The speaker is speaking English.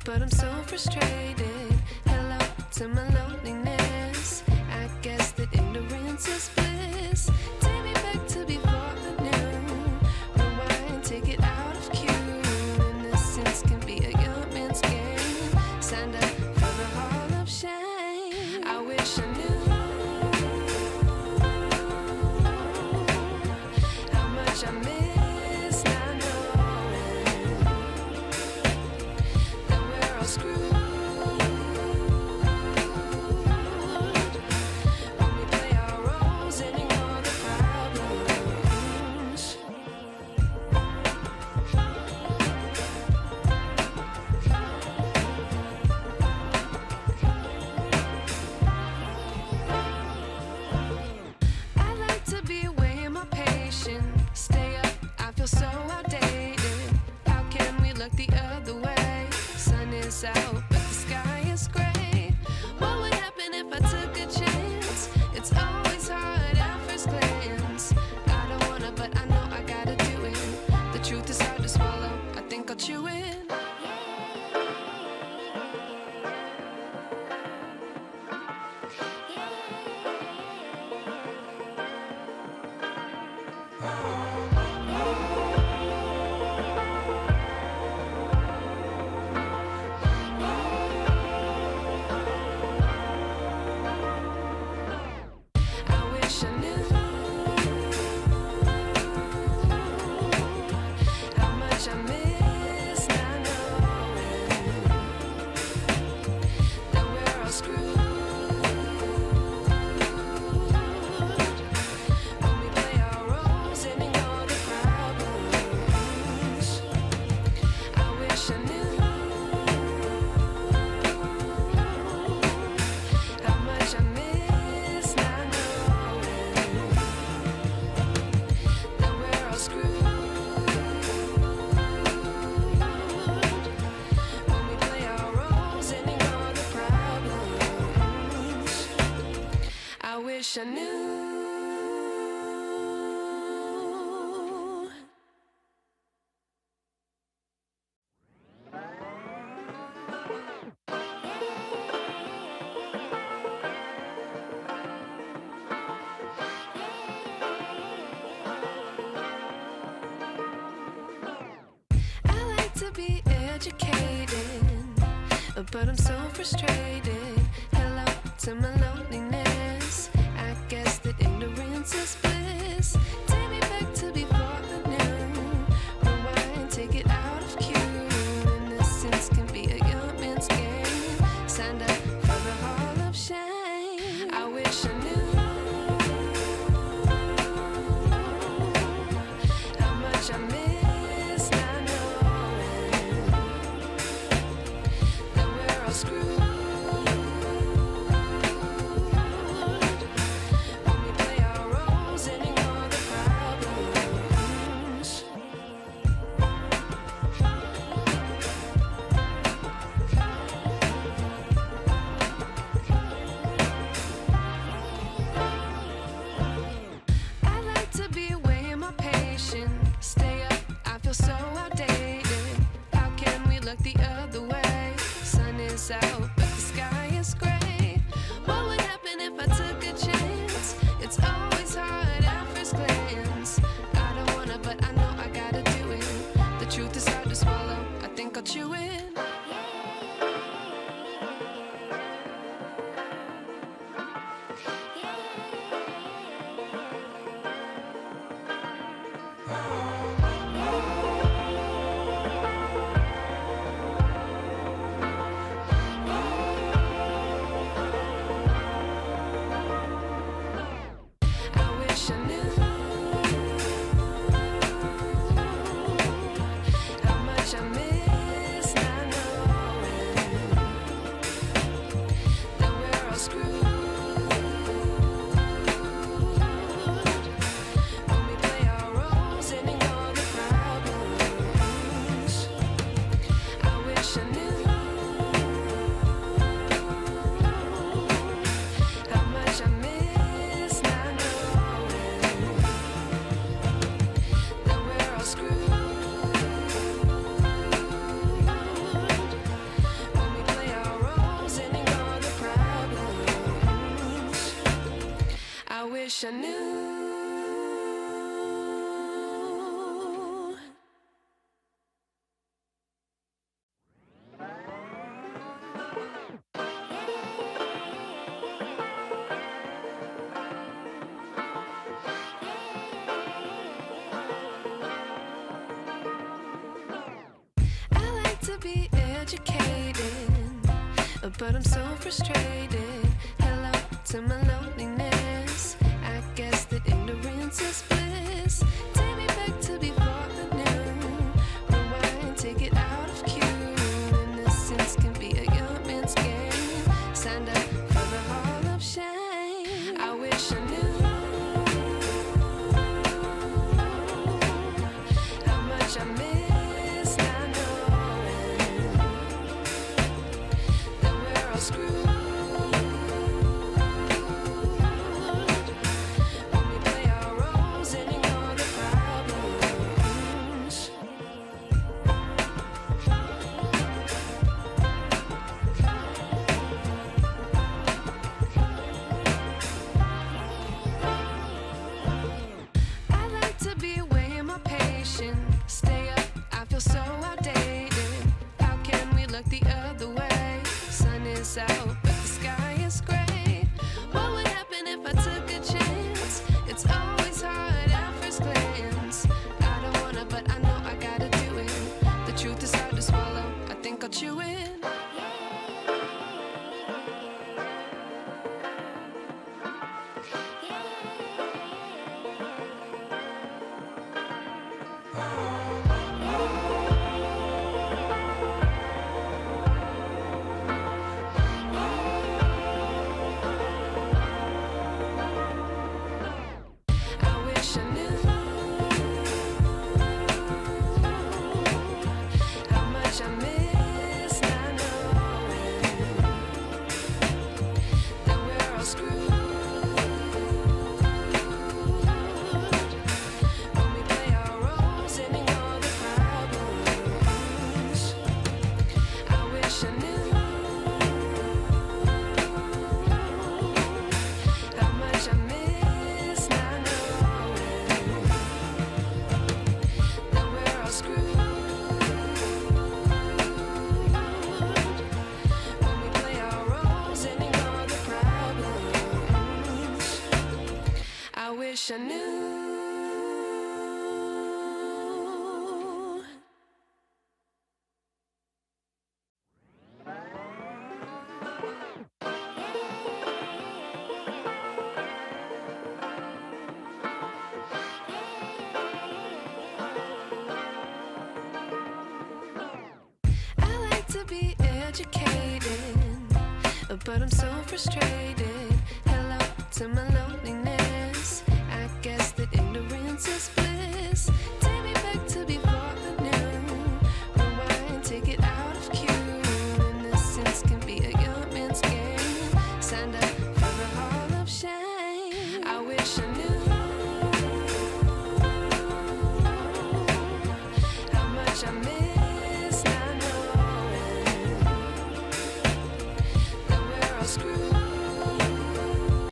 but I'm so frustrated. Hello to my loneliness. I guess that ignorance is bliss. Take me back to before I knew. Rewind, take it out of cue. Innocence can be a young man's game. Signed up for the hall of shame. I wish I knew how much I miss not knowing that we're all screwed. When we play our roles and ignore the problems. I like to be away in my patience. Stay up, I feel so outdated. How can we look the other way? Sun is out, but the sky is gray. What would happen if I took a chance? It's always hard at first glance. I don't wanna, but I know I gotta do it. The truth is hard to swallow, I think I'll chew it. I wish I knew how much I miss not knowing that we're all screwed. When we play our roles and ignore the problems. I wish I knew how much I miss not knowing that we're all screwed. When we play our roles and ignore the problems. I wish I knew. I like to be educated, but I'm so frustrated. Hello to my loneliness. I guess that ignorance is bliss. Take me back to before I knew. Rewind, take it out of cue. Innocence can be a young man's game. Signed up for the hall of shame. I wish I knew how much I miss not knowing that we're all screwed. wish I knew. I like to be educated, but I'm so frustrated. Hello to my loneliness. I guess that ignorance is bliss. Take me back to before I knew. Rewind, take it out of cue. Innocence can be a young man's game. Signed up for the hall of shame. I wish I knew how much I miss not knowing that we're all screwed. Stay up, I feel so outdated. How can we look the other way? Sun is out, but the sky is gray. What would happen if I took a chance? It's always hard at first glance. I don't wanna, but I know I gotta do it. The truth is hard to swallow, I think I'll chew it. I wish I knew. I like to be educated, but I'm so frustrated. Hello to my